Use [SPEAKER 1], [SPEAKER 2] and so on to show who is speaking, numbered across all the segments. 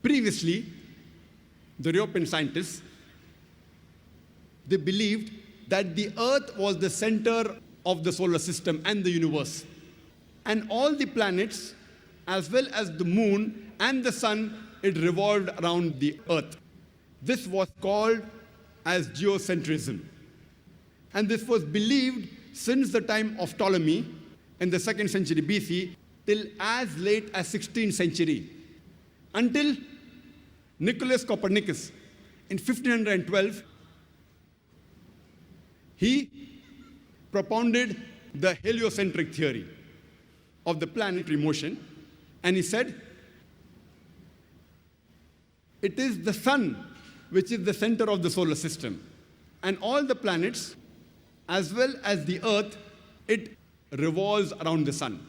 [SPEAKER 1] Previously, the European scientists, they believed that the Earth was the center of the solar system and the universe. And all the planets, as well as the moon and the sun, it revolved around the Earth. This was called as geocentrism. And this was believed since the time of Ptolemy in the 2nd century BC till as late as 16th century, until Nicholas Copernicus in 1512, he propounded the heliocentric theory of the planetary motion, and he said, it is the sun which is the center of the solar system, and all the planets, as well as the Earth, it revolves around the sun.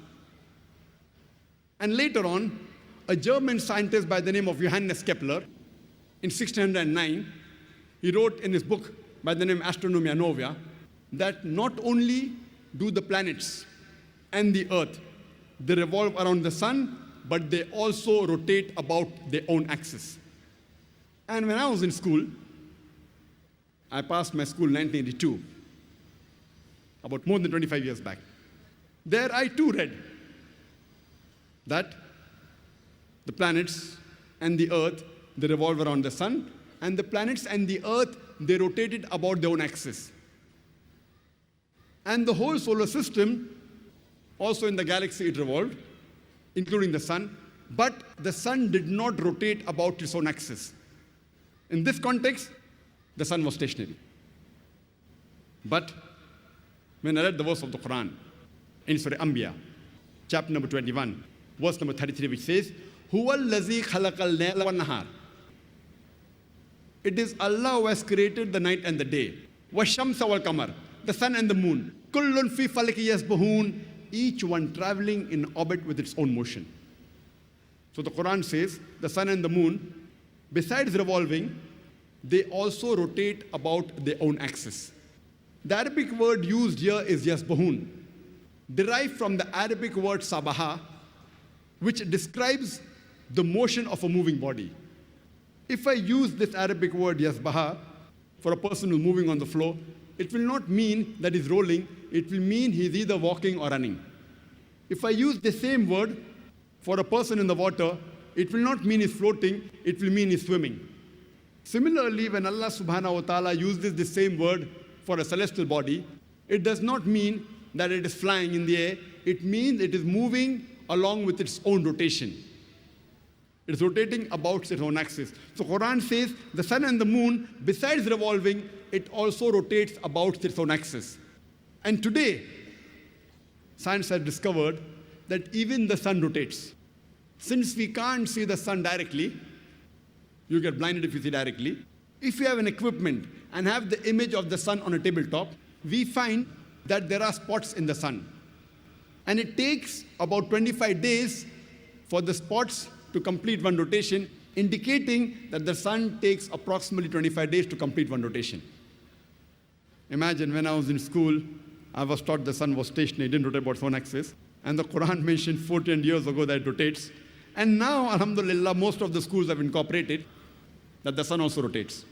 [SPEAKER 1] And later on, a German scientist by the name of Johannes Kepler, in 1609, he wrote in his book by the name Astronomia Novia, that not only do the planets and the Earth, they revolve around the sun, but they also rotate about their own axis. And when I was in school, I passed my school in 1982, about more than 25 years back. There I too read that the planets and the Earth, they revolve around the sun, and the planets and the Earth, they rotated about their own axis. And the whole solar system, also in the galaxy, it revolved, including the sun, but the sun did not rotate about its own axis. In this context, the sun was stationary. But when I read the verse of the Quran in Surah Anbiya, chapter number 21, verse number 33, which says, Huwa allazi khalaqal layla wan nahar. It is Allah who has created the night and the day. Washamsa wal qamar, the sun and the moon. Kullun fi falaki yasbahun, each one traveling in orbit with its own motion. So the Quran says the sun and the moon, besides revolving, they also rotate about their own axis. The Arabic word used here is yasbahun, derived from the Arabic word sabaha, which describes the motion of a moving body. If I use this Arabic word yasbaha for a person who's moving on the floor, it will not mean that he's rolling, it will mean he's either walking or running. If I use the same word for a person in the water, it will not mean he's floating, it will mean he's swimming. Similarly, when Allah subhanahu wa ta'ala uses the same word for a celestial body, it does not mean that it is flying in the air, it means it is moving along with its own rotation. It's rotating about its own axis. So Quran says the sun and the moon, besides revolving, it also rotates about its own axis. And today, science has discovered that even the sun rotates. Since we can't see the sun directly, you get blinded if you see directly. If you have an equipment and have the image of the sun on a tabletop, we find that there are spots in the sun. And it takes about 25 days for the spots to complete one rotation, indicating that the sun takes approximately 25 days to complete one rotation. Imagine when I was in school, I was taught the sun was stationary, it didn't rotate about its own axis. And the Quran mentioned 14 years ago that it rotates. And now, alhamdulillah, most of the schools have incorporated that the sun also rotates.